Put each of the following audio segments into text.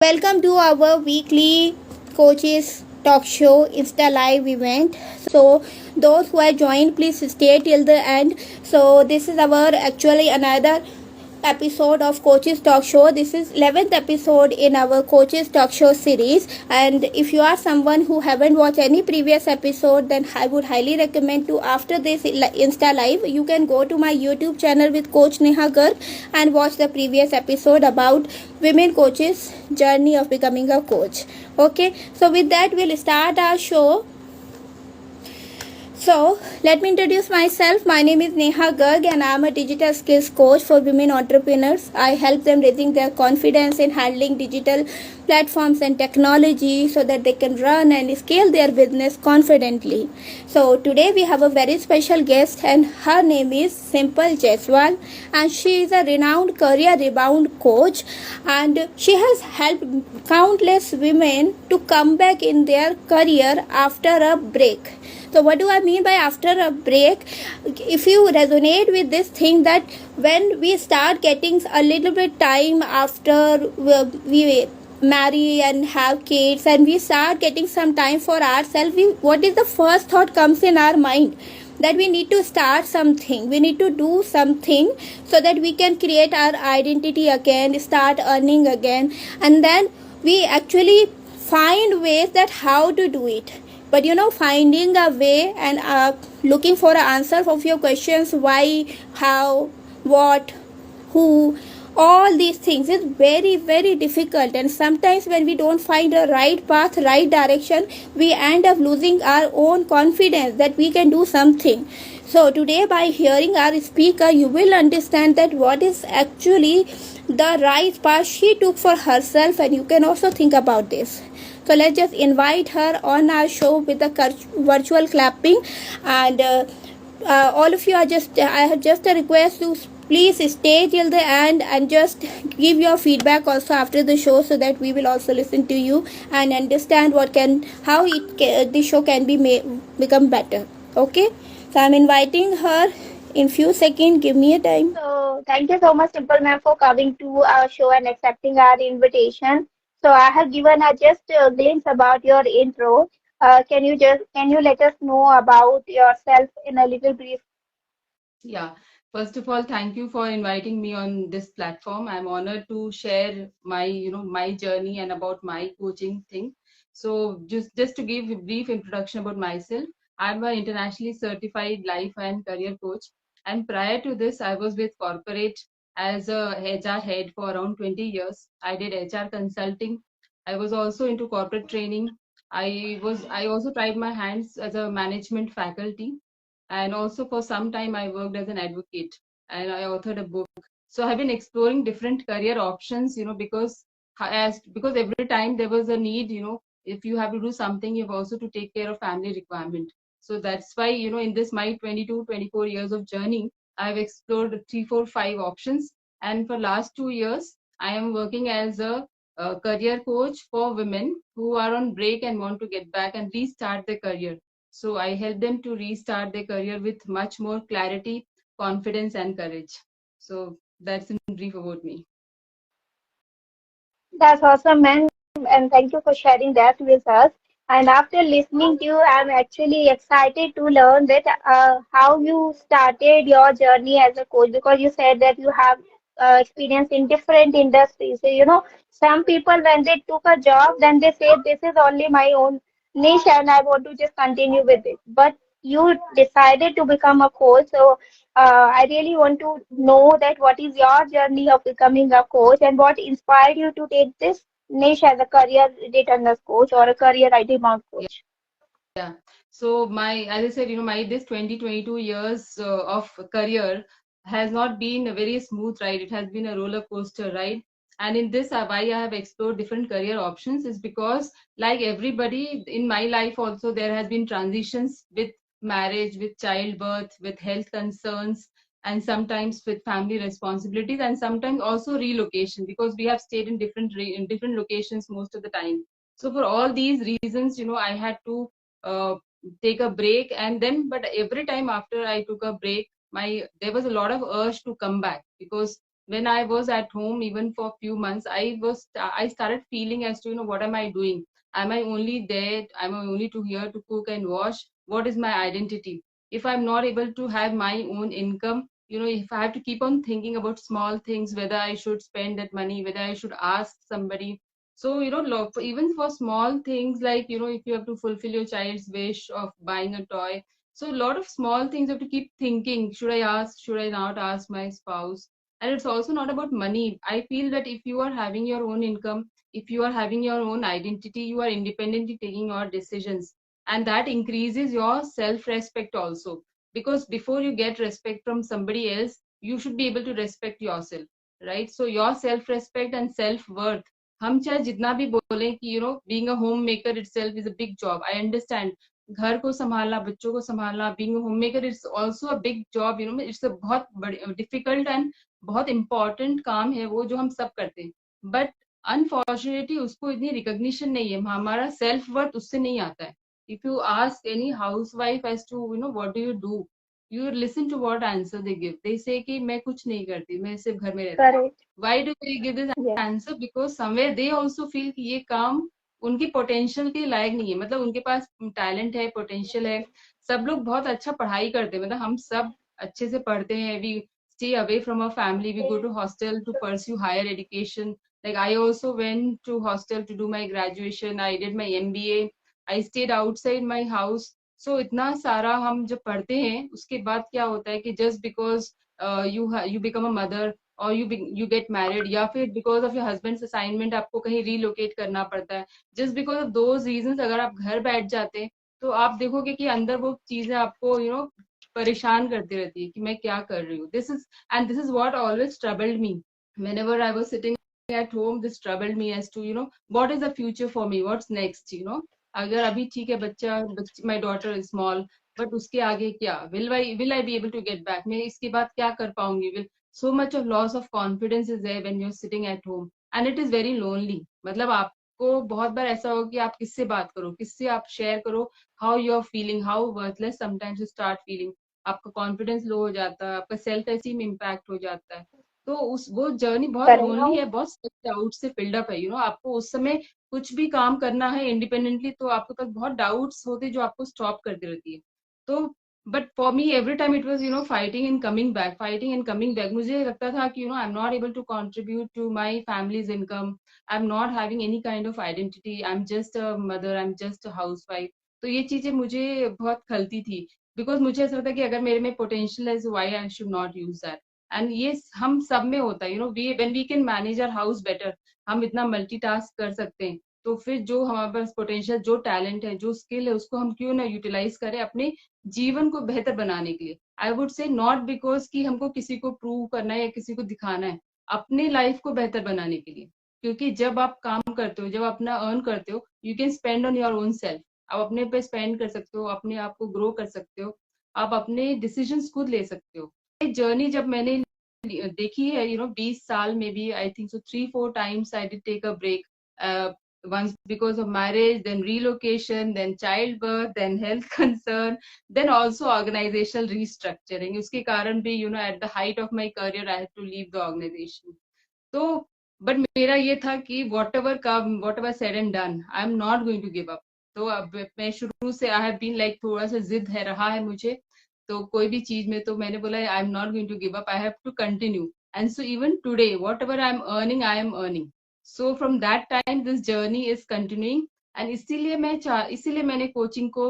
Welcome to our weekly coaches talk show Insta live event. So those who are joined, please stay till the end. So this is our actually another episode of coaches talk show. This is 11th episode in our coaches talk show series, and if you are someone who haven't watched any previous episode, then I would highly recommend to, after this Insta live, you can go to my YouTube channel with Coach Neha Garg and watch the previous episode about women coaches journey of becoming a coach. Okay, so with that we'll start our show. So, let me introduce myself. My name is Neha Garg and I am a digital skills coach for women entrepreneurs. I help them raising their confidence in handling digital platforms and technology so that they can run and scale their business confidently. So, today we have a very special guest and her name is Simple Jaiswal, and she is a renowned career rebound coach, and she has helped countless women to come back in their career after a break. So what do I mean by after a break? If you resonate with this thing, that when we start getting a little bit time after we marry and have kids, and we start getting some time for ourselves, what is the first thought comes in our mind? That we need to start something, we need to do something so that we can create our identity again, start earning again, and then we actually find ways that how to do it. But finding a way and looking for an answer of your questions, why, how, what, who, all these things is very very difficult, and sometimes when we don't find a right path, right direction, we end up losing our own confidence that we can do something. So today, by hearing our speaker, you will understand that what is actually the right path she took for herself, and you can also think about this. So let's just invite her on our show with the virtual clapping, and all of you are I have just a request to please stay till the end and just give your feedback also after the show, so that we will also listen to you and understand how the show can be become better. Okay, so I'm inviting her in few seconds. Give me a time. So thank you so much, Simple Ma'am, for coming to our show and accepting our invitation. So I have given just a glimpse about your intro. Can you let us know about yourself in a little brief? Yeah, first of all, thank you for inviting me on this platform. I'm honored to share my journey and about my coaching thing. So just to give a brief introduction about myself, I'm an internationally certified life and career coach. And prior to this, I was with corporate as a HR head for around 20 years. I did HR consulting. I was also into corporate training. I also tried my hands as a management faculty, and also for some time I worked as an advocate and I authored a book. So I've been exploring different career options, because every time there was a need, if you have to do something, you've also to take care of family requirement. So that's why, in this my 22 24 years of journey, I've explored 3 4 5 options. And for last 2 years I am working as a career coach for women who are on break and want to get back and restart their career. So I help them to restart their career with much more clarity, confidence, and courage. So that's in brief about me. That's awesome, man. And thank you for sharing that with us. And after listening to you, I'm actually excited to learn that how you started your journey as a coach, because you said that you have experience in different industries. So, some people, when they took a job, then they say, this is only my own niche and I want to just continue with it. But you decided to become a coach. So, I really want to know that what is your journey of becoming a coach and what inspired you to take this niche as a career data coach or a career IT bound coach. Yeah. So as I said, my this 22 years of career has not been a very smooth ride. It has been a roller coaster ride. And in this, why I have explored different career options is because, like everybody in my life, also there has been transitions with marriage, with childbirth, with health concerns, and sometimes with family responsibilities, and sometimes also relocation, because we have stayed in in different locations most of the time. So for all these reasons, I had to uh, take a break, and then but every time after I took a break, my there was a lot of urge to come back, because when I was at home, even for a few months, I started feeling as to, what am I doing? Am I only there? Am I only to here to cook and wash? What is my identity? If I'm not able to have my own income, if I have to keep on thinking about small things, whether I should spend that money, whether I should ask somebody. So, even for small things like, if you have to fulfill your child's wish of buying a toy. So, a lot of small things you have to keep thinking, should I ask, should I not ask my spouse? And it's also not about money. I feel that if you are having your own income, if you are having your own identity, you are independently taking your decisions. And that increases your self respect also. Because before you get respect from somebody else, you should be able to respect yourself, right? So, your self respect and self worth. हम चाहे जितना भी बोलें कि being a homemaker itself is a big job. I understand. घर को संभालना, बच्चों को संभालना, being a homemaker is also a big job. It's a बहुत बड़ी difficult and बहुत इम्पोर्टेंट काम है वो, जो हम सब करते हैं. बट अनफॉर्चुनेटली उसको इतनी रिकॉग्निशन नहीं है. हमारा सेल्फ वर्थ उससे नहीं आता है. If you ask any housewife as to what do you do, you listen to what answer they give. They say कि मैं कुछ नहीं करती, मैं सिर्फ घर में रहती हूँ. Correct. Why do they give this Yes. answer? Because somewhere they also feel कि ये काम उनकी पोटेंशियल के लायक नहीं है. मतलब उनके पास टैलेंट है, पोटेंशियल है. सब लोग बहुत अच्छा पढ़ाई करते हैं, मतलब हम सब अच्छे से पढ़ते हैं. We stay away from our family, we go to hostel to pursue higher education. Like I also went to hostel to do my graduation, I did my MBA, I stayed outside my house. So इतना सारा हम जब पढ़ते हैं, उसके बाद क्या होता है कि just because you become a mother or you get married, या फिर because of your husband's assignment आपको कहीं relocate करना पड़ता है, just because of those reasons अगर आप घर बैठ जाते हैं, तो आप देखोगे कि अंदर वो चीजें आपको परेशान करती रहती है कि मैं क्या कर रही हूँ. This is what always troubled me. Whenever I was sitting at home, this troubled me as to, what is the future for me? What's next? अगर अभी ठीक है, my daughter is small, but उसके आगे क्या? Will I be able to get back? मैं इसके बाद क्या कर पाऊंगी? So much of loss of confidence is there when you're sitting at home, and it is very lonely. मतलब आपको बहुत बार ऐसा हो कि आप किससे बात करो, किससे आप शेयर करो, how you're feeling, how worthless sometimes you start feeling. आपका कॉन्फिडेंस लो हो जाता है, आपका सेल्फ एस्टीम इम्पैक्ट हो जाता है. तो वो जर्नी बहुत Correct. लोनली है, बहुत डाउट से फिल्ड अप है. आपको उस समय कुछ भी काम करना है इंडिपेंडेंटली, तो आपके पास बहुत डाउट्स होते जो आपको स्टॉप करती रहती है. तो but for me every time it was fighting and coming back, fighting and coming back. मुझे लगता था कि I am not able to contribute to my family's income, I am not having any kind of identity, I am just a mother, I am just a housewife. तो ये चीजें मुझे बहुत खलती थी, बिकॉज मुझे ऐसा लगता है कि अगर मेरे में पोटेंशियल है, why I should not use that. And ये हम सब में होता है. When we can manage our house better, हम इतना मल्टीटास्क कर सकते हैं, तो फिर जो हमारे पास पोटेंशियल, जो टैलेंट है, जो स्किल है, उसको हम क्यों ना यूटिलाइज करें अपने जीवन को बेहतर बनाने के लिए. I would say not because कि हमको किसी को प्रूव करना है या किसी को दिखाना है, अपने लाइफ को बेहतर बनाने के लिए. क्योंकि जब आप काम करते हो, जब अपना अर्न करते हो, you can spend on your own self. आप अपने पे स्पेंड कर सकते हो, अपने आप को ग्रो कर सकते हो, आप अपने डिसीजंस खुद ले सकते हो. जर्नी जब मैंने देखी है, 20 साल में भी, I think so 3-4 times I did take a break. Once because of marriage, then relocation, then childbirth, then health concern, then also organizational restructuring. उसके कारण भी, at the height of my career, I had to leave the organization. तो but मेरा ये था कि whatever said and done, I am not going to give up. तो अब मैं शुरू से आई हैव बीन लाइक, थोड़ा सा जिद है रहा है मुझे, तो कोई भी चीज में तो मैंने बोला I am not going to give up, I have to continue. And so even today whatever I am earning. So from that time this journey is continuing. And इसीलिए मैंने कोचिंग को,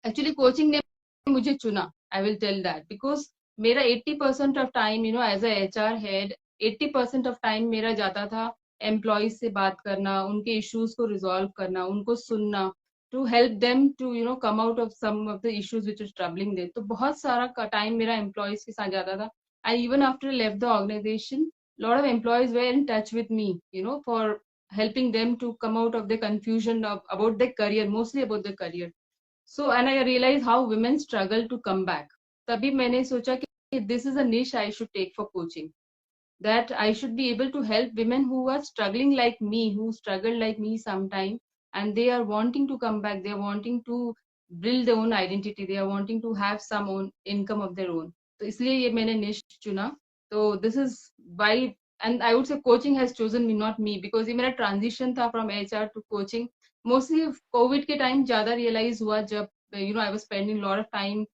एक्चुअली कोचिंग ने मुझे चुना. I will tell that because मेरा 80% of time, as a HR head, 80% of time मेरा जाता था एम्प्लॉयज से बात करना, उनके इश्यूज को रिजॉल्व करना, उनको सुनना, to help them to come out of some of the issues which is troubling them. तो बहुत सारा टाइम मेरा एम्प्लॉयज के साथ जाता था. And even after left the organization, lot of employees were in touch with me, for helping them to come out of the confusion about their career, mostly about their career. So and I realized how women struggle to come back. तभी मैंने सोचा कि this is a niche I should take for coaching, that I should be able to help women who are struggling like me, who struggled like me sometime, and they are wanting to come back, they are wanting to build their own identity, they are wanting to have some own income of their own. तो इसलिए ये मैंने niche चुना. तो this is why and I would say coaching has chosen me, not me, because ये मेरा transition था from HR to coaching. Mostly COVID के time ज़्यादा realize हुआ जब I was spending a lot of time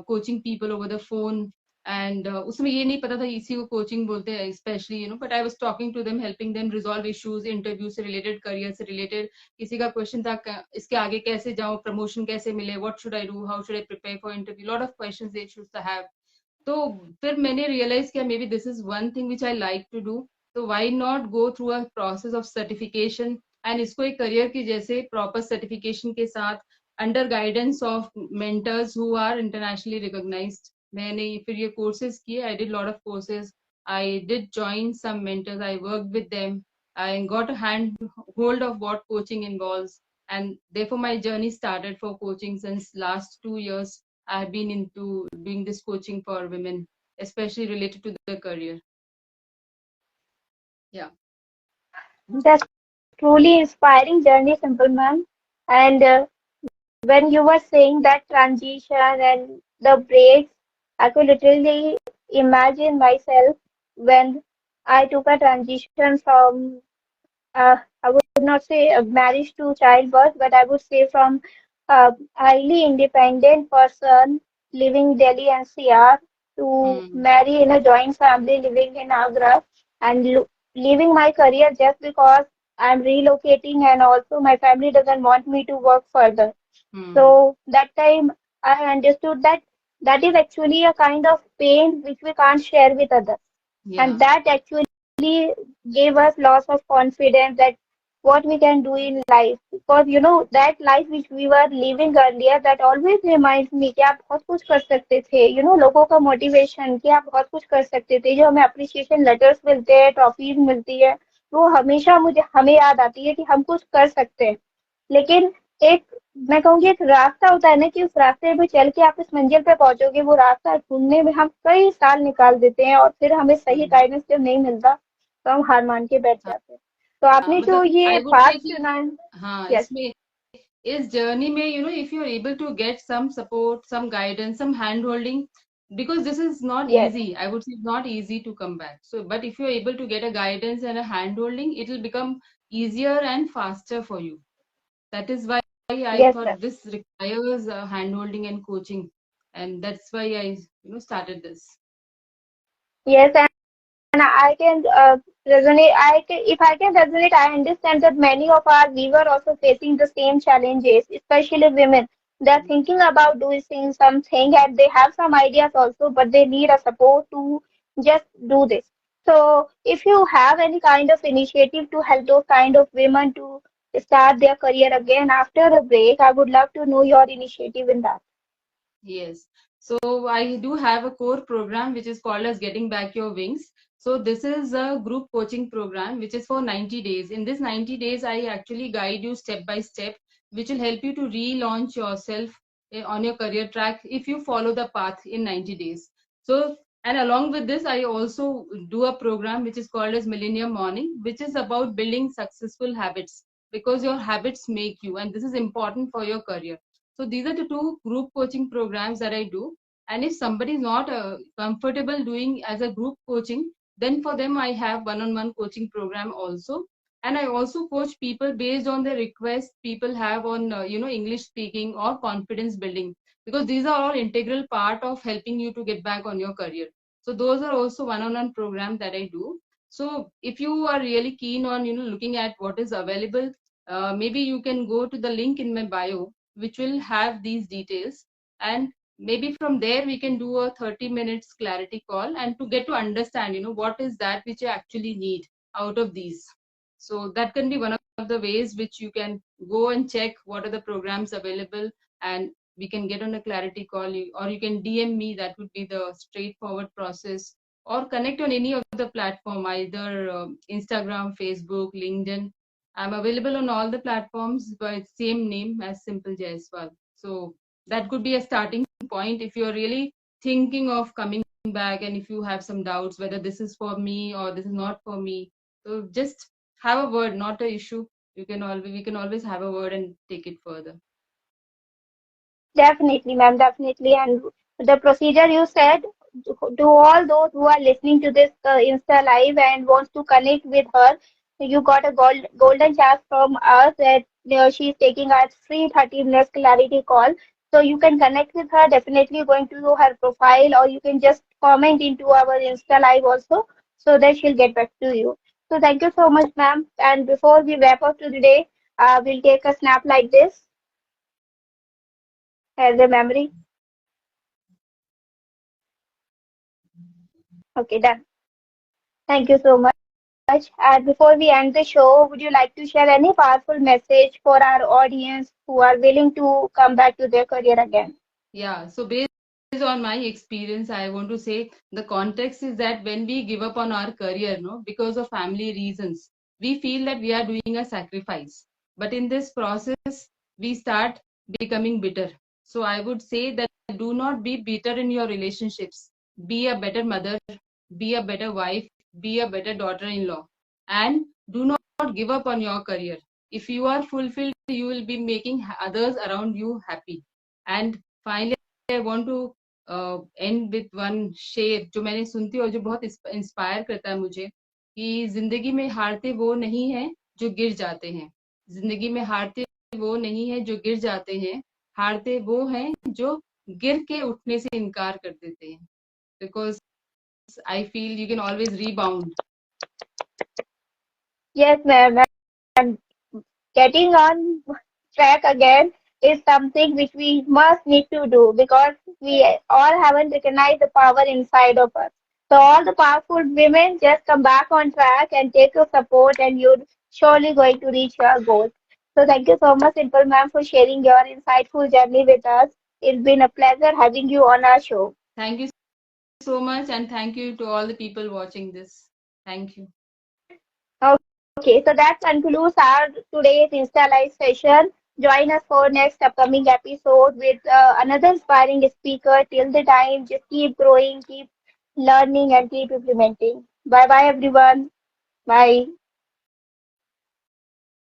coaching people over the phone, and उसमें ये नहीं पता था इसी को coaching बोलते हैं, especially but I was talking to them, helping them resolve issues, interview से related, career से related. किसी का question था इसके आगे कैसे जाऊँ, promotion कैसे मिले, what should I do, how should I prepare for interview, lot of questions they used to have. तो फिर मैंने रियलाइज किया maybe this is one thing which I like to do, तो why not go through a process of certification, and इसको एक career की जैसे proper certification के साथ under guidance of mentors who are internationally recognised. मैंने फिर ये कोर्सेज किए, I did lot of courses, I did join some mentors, I work with them, I got a hand hold of what coaching involves, and therefore my journey started for coaching since last 2 years. I've been into doing this coaching for women, especially related to the career. Yeah. That's truly inspiring journey, Simple Man. And when you were saying that transition and the breaks, I could literally imagine myself when I took a transition from I would not say a marriage to childbirth, but I would say from a highly independent person living Delhi NCR to Hmm. marry in a joint family living in Agra and leaving my career just because I'm relocating and also my family doesn't want me to work further. Hmm. So that time I understood that that is actually a kind of pain which we can't share with others. And Yeah. that actually gave us lots of confidence that what we can do in life, because that life which we were living earlier, that always reminds me कि आप बहुत कुछ कर सकते थे, लोगों का motivation कि आप बहुत कुछ कर सकते थे, जो हमें अप्रिसिएशन लेटर्स मिलते हैं, ट्रॉफीज मिलती है, वो हमेशा मुझे हमें याद आती है कि हम कुछ कर सकते हैं. लेकिन एक मैं कहूँगी एक रास्ता होता है ना कि उस रास्ते पे चल के आप इस मंजिल पे पहुंचोगे, वो रास्ता ढूंढने में हम कई साल निकाल देते हैं और फिर हमें सही Hmm. गाइडेंस जब नहीं मिलता तो हम हार मान के बैठ हाँ, जाते हैं. तो आपने जो मतलब ये आई वुड पाथ से कि चुना है. हाँ, यस. इसमें इस जर्नी में if you are able to get some support, some guidance, some hand holding, because this is not yes. easy, I would say it's not easy to come back. So but if you are able to get a guidance and a hand holding, it will become easier and faster for you. That is why I yes thought sir. this requires hand holding and coaching, and that's why I started this. Yes. And I can resonate. If I can resonate, I understand that many of our viewers also facing the same challenges, especially women. They're thinking about doing something and they have some ideas also, but they need a support to just do this. So, if you have any kind of initiative to help those kind of women to start their career again after a break, I would love to know your initiative in that. Yes. So I do have a core program which is called as Getting Back Your Wings. So this is a group coaching program which is for 90 days. In this 90 days, I actually guide you step by step, which will help you to relaunch yourself on your career track if you follow the path in 90 days. So, and along with this, I also do a program which is called as Millennium Morning, which is about building successful habits, because your habits make you, and this is important for your career. So these are the two group coaching programs that I do. And if somebody is not comfortable doing as a group coaching, then for them I have one-on-one coaching program also. And I also coach people based on the request people have on English speaking or confidence building, because these are all integral part of helping you to get back on your career. So those are also one-on-one program that I do. So if you are really keen on looking at what is available, maybe you can go to the link in my bio, which will have these details, and maybe from there we can do a 30 minutes clarity call and to get to understand what is that which you actually need out of these. So that can be one of the ways which you can go and check what are the programs available, and we can get on a clarity call, or you can DM me. That would be the straightforward process, or connect on any of the platform, either Instagram, Facebook, LinkedIn. I'm available on all the platforms by same name as Simple Jaiswal. So that could be a starting point if you're really thinking of coming back, and if you have some doubts whether this is for me or this is not for me. So just have a word, not a issue. We can always have a word and take it further. Definitely, ma'am, definitely. And the procedure you said, to all those who are listening to this Insta Live and wants to connect with her, you got a golden chance from us that she's taking our free 30 minutes clarity call. So you can connect with her, definitely going to her profile, or you can just comment into our Insta Live also, so that she'll get back to you. So thank you so much, ma'am. And before we wrap up to today, we'll take a snap like this as a memory. Okay, done. Thank you so much. And before we end the show, would you like to share any powerful message for our audience who are willing to come back to their career again? Yeah, so based on my experience, I want to say the context is that when we give up on our career, no, because of family reasons, we feel that we are doing a sacrifice. But in this process, we start becoming bitter. So I would say that do not be bitter in your relationships. Be a better mother, be a better wife, be a better daughter-in-law, and do not give up on your career. If you are fulfilled, you will be making others around you happy. And finally, I want to end with one शेर जो मैंने सुनती हूँ और जो बहुत inspire करता है मुझे कि जिंदगी में हारते वो नहीं है जो गिर जाते हैं, जिंदगी में हारते वो नहीं है जो गिर जाते हैं, हारते वो हैं जो गिर के उठने से इनकार कर देते हैं. Because I feel you can always rebound. Yes, ma'am. And getting on track again is something which we must need to do because we all haven't recognized the power inside of us. So all the powerful women just come back on track and take your support and you're surely going to reach your goals. So thank you so much, Simple ma'am, for sharing your insightful journey with us. It's been a pleasure having you on our show. Thank you so much, and thank you to all the people watching this. Thank you. Okay, so that concludes our today's Insta Live session. Join us for next upcoming episode with another inspiring speaker. Till the time, just keep growing, keep learning, and keep implementing. Bye bye, everyone. Bye.